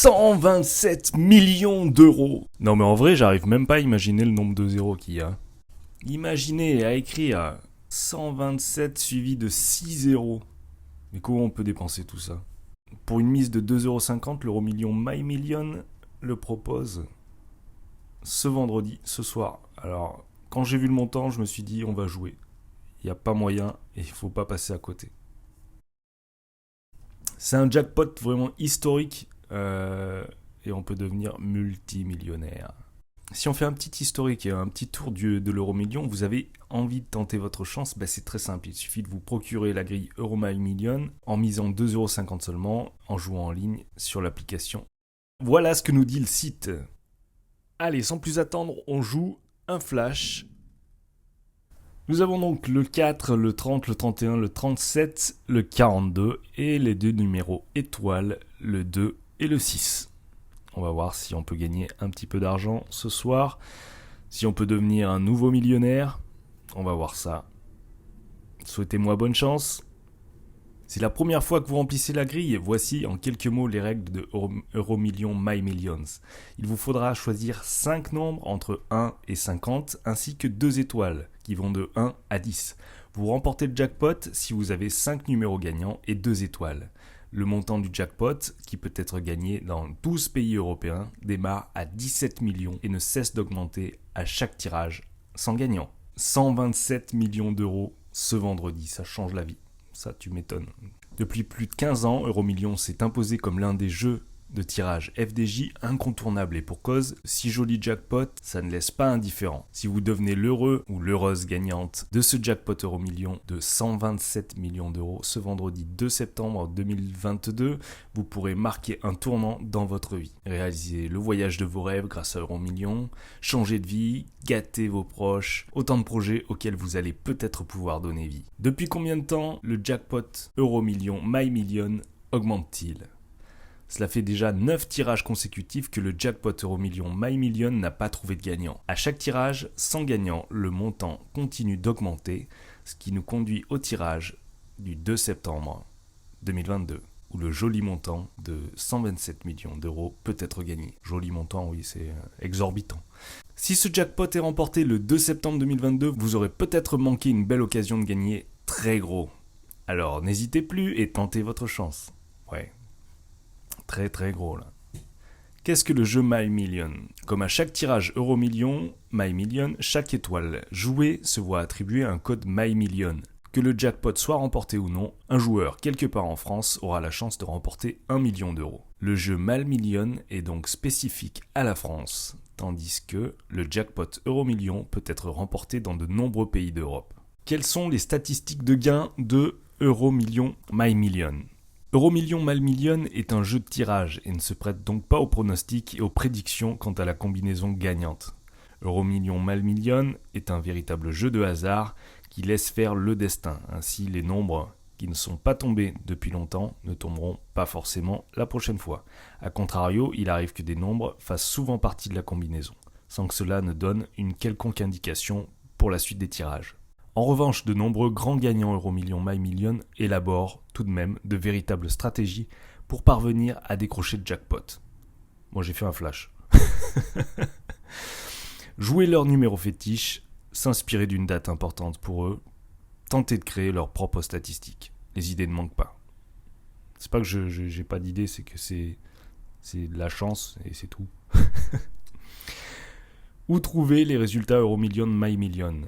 127 millions d'euros. Non mais en vrai, j'arrive même pas à imaginer le nombre de zéros qu'il y a. Imaginez à écrire 127 suivi de 6 zéros. Mais comment on peut dépenser tout ça? Pour une mise de 2,50 €, l'euro million My Million le propose ce vendredi, ce soir. Alors, quand j'ai vu le montant, je me suis dit, on va jouer. Il n'y a pas moyen et il ne faut pas passer à côté. C'est un jackpot vraiment historique et on peut devenir multimillionnaire. Si on fait un petit historique et un petit tour de l'euro million, vous avez envie de tenter votre chance, c'est très simple. Il suffit de vous procurer la grille Euro My Million en misant 2,50 € seulement, en jouant en ligne sur l'application. Voilà ce que nous dit le site. Allez, sans plus attendre, on joue un flash. Nous avons donc le 4, le 30, le 31, le 37, le 42 et les deux numéros étoiles, le 2 et le 6. On va voir si on peut gagner un petit peu d'argent ce soir, si on peut devenir un nouveau millionnaire. On va voir ça. Souhaitez-moi bonne chance. C'est la première fois que vous remplissez la grille. Voici en quelques mots les règles de Euro Million My Millions. Il vous faudra choisir 5 nombres entre 1 et 50, ainsi que 2 étoiles qui vont de 1 à 10. Vous remportez le jackpot si vous avez 5 numéros gagnants et 2 étoiles. Le montant du jackpot, qui peut être gagné dans 12 pays européens, démarre à 17 millions et ne cesse d'augmenter à chaque tirage sans gagnant. 127 millions d'euros ce vendredi, ça change la vie. Ça, tu m'étonnes. Depuis plus de 15 ans, Euromillions s'est imposé comme l'un des jeux de tirage FDJ incontournable et pour cause, si joli jackpot, ça ne laisse pas indifférent. Si vous devenez l'heureux ou l'heureuse gagnante de ce jackpot Euromillions de 127 millions d'euros ce vendredi 2 septembre 2022, vous pourrez marquer un tournant dans votre vie. Réaliser le voyage de vos rêves grâce à Euromillions, changer de vie, gâter vos proches, autant de projets auxquels vous allez peut-être pouvoir donner vie. Depuis combien de temps le jackpot Euromillions My Million augmente-t-il ? Cela fait déjà 9 tirages consécutifs que le jackpot Euro Million My Million n'a pas trouvé de gagnant. À chaque tirage, sans gagnant, le montant continue d'augmenter, ce qui nous conduit au tirage du 2 septembre 2022, où le joli montant de 127 millions d'euros peut être gagné. Joli montant, oui, c'est exorbitant. Si ce jackpot est remporté le 2 septembre 2022, vous aurez peut-être manqué une belle occasion de gagner très gros. Alors n'hésitez plus et tentez votre chance. Ouais. Très très gros là. Qu'est-ce que le jeu My Million ? Comme à chaque tirage Euro Million, My Million, chaque étoile jouée se voit attribuer un code My Million. Que le jackpot soit remporté ou non, un joueur quelque part en France aura la chance de remporter 1 million d'euros. Le jeu My Million est donc spécifique à la France, tandis que le jackpot Euro Million peut être remporté dans de nombreux pays d'Europe. Quelles sont les statistiques de gain de Euro Million My Million ? Euro Million My Million est un jeu de tirage et ne se prête donc pas aux pronostics et aux prédictions quant à la combinaison gagnante. Euro Million My Million est un véritable jeu de hasard qui laisse faire le destin. Ainsi, les nombres qui ne sont pas tombés depuis longtemps ne tomberont pas forcément la prochaine fois. A contrario, il arrive que des nombres fassent souvent partie de la combinaison, sans que cela ne donne une quelconque indication pour la suite des tirages. En revanche, de nombreux grands gagnants Euro Million My Million élaborent tout de même de véritables stratégies pour parvenir à décrocher le jackpot. Moi j'ai fait un flash. Jouer leur numéro fétiche, s'inspirer d'une date importante pour eux, tenter de créer leurs propres statistiques. Les idées ne manquent pas. C'est pas que j'ai pas d'idées, c'est que c'est de la chance et c'est tout. Où trouver les résultats Euro Million My Million ?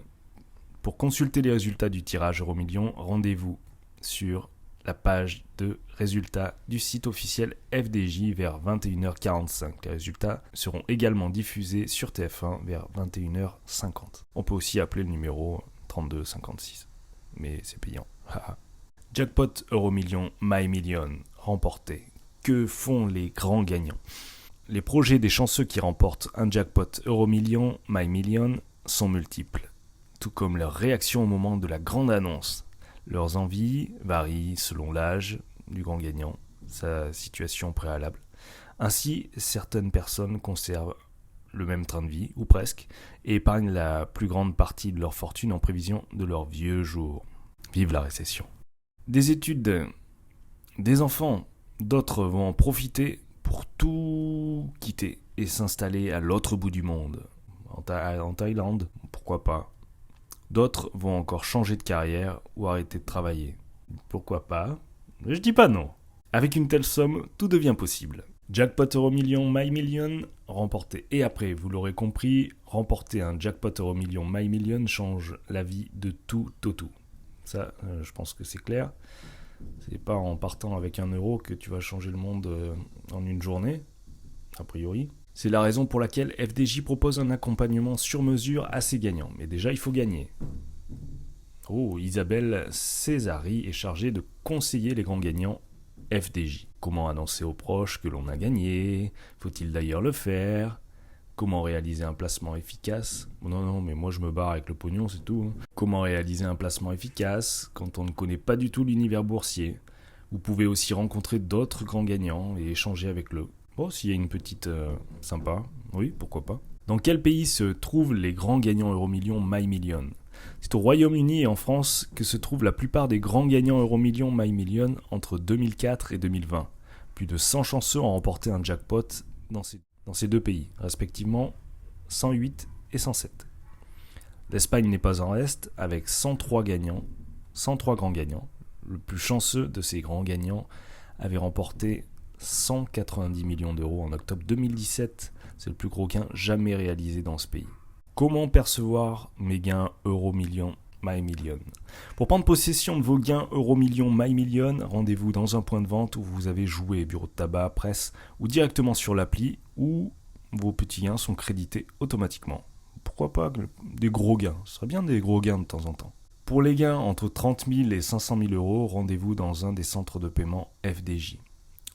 Pour consulter les résultats du tirage Euro Million, rendez-vous sur la page de résultats du site officiel FDJ vers 21h45. Les résultats seront également diffusés sur TF1 vers 21h50. On peut aussi appeler le numéro 3256, mais c'est payant. Jackpot Euro Million My Million remporté. Que font les grands gagnants ? Les projets des chanceux qui remportent un jackpot Euro Million My Million sont multiples, tout comme leurs réactions au moment de la grande annonce. Leurs envies varient selon l'âge du grand gagnant, sa situation préalable. Ainsi, certaines personnes conservent le même train de vie, ou presque, et épargnent la plus grande partie de leur fortune en prévision de leurs vieux jours. Vive la récession. Des études, des enfants, d'autres vont en profiter pour tout tout quitter et s'installer à l'autre bout du monde, en Thaïlande, pourquoi pas. D'autres vont encore changer de carrière ou arrêter de travailler. Pourquoi pas? Je dis pas non. Avec une telle somme, tout devient possible. Jackpot Euromillions My Million remporté. Et après, vous l'aurez compris, remporter un Jackpot Euromillions My Million change la vie de tout au tout. Ça, je pense que c'est clair. C'est pas en partant avec 1 euro que tu vas changer le monde en une journée, a priori. C'est la raison pour laquelle FDJ propose un accompagnement sur mesure assez gagnant. Mais déjà, il faut gagner. Oh, Isabelle Césari est chargée de conseiller les grands gagnants FDJ. Comment annoncer aux proches que l'on a gagné? Faut-il d'ailleurs le faire? Comment réaliser un placement efficace? Non, mais moi je me barre avec le pognon, c'est tout. Comment réaliser un placement efficace quand on ne connaît pas du tout l'univers boursier? Vous pouvez aussi rencontrer d'autres grands gagnants et échanger avec eux. Bon, s'il y a une petite sympa, oui, pourquoi pas. Dans quel pays se trouvent les grands gagnants Euromillions My Million? C'est au Royaume-Uni et en France que se trouvent la plupart des grands gagnants Euromillions My Million entre 2004 et 2020. Plus de 100 chanceux ont remporté un jackpot dans ces deux pays, respectivement 108 et 107. L'Espagne n'est pas en reste, avec 103 grands gagnants. Le plus chanceux de ces grands gagnants avait remporté 190 millions d'euros en octobre 2017. C'est le plus gros gain jamais réalisé dans ce pays. Comment percevoir mes gains Euromillions My Million? Pour prendre possession de vos gains Euromillions My Million, rendez-vous dans un point de vente où vous avez joué, bureau de tabac, presse, ou directement sur l'appli où vos petits gains sont crédités automatiquement. Pourquoi pas des gros gains? Ce serait bien des gros gains de temps en temps. Pour les gains entre 30 000 et 500 000 euros, rendez-vous dans un des centres de paiement FDJ.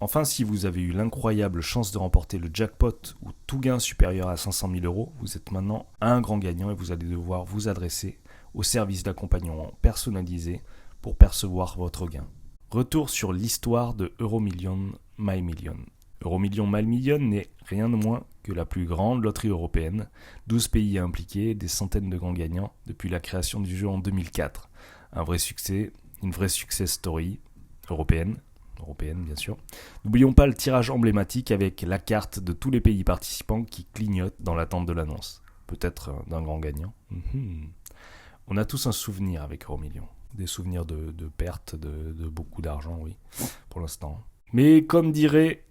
Enfin, si vous avez eu l'incroyable chance de remporter le jackpot ou tout gain supérieur à 500 000 euros, vous êtes maintenant un grand gagnant et vous allez devoir vous adresser au service d'accompagnement personnalisé pour percevoir votre gain. Retour sur l'histoire de Euromillions My Million. Euromillions My Million n'est rien de moins que la plus grande loterie européenne. 12 pays impliqués, des centaines de grands gagnants depuis la création du jeu en 2004. Un vrai succès, une vraie success story européenne bien sûr. N'oublions pas le tirage emblématique avec la carte de tous les pays participants qui clignotent dans l'attente de l'annonce. Peut-être d'un grand gagnant. On a tous un souvenir avec Euromillions. Des souvenirs de perte de beaucoup d'argent, oui, pour l'instant. Mais comme dirait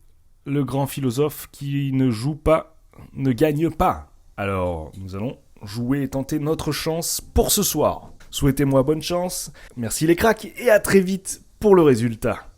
le grand philosophe, qui ne joue pas, ne gagne pas. Alors, nous allons jouer et tenter notre chance pour ce soir. Souhaitez-moi bonne chance. Merci les cracks et à très vite pour le résultat.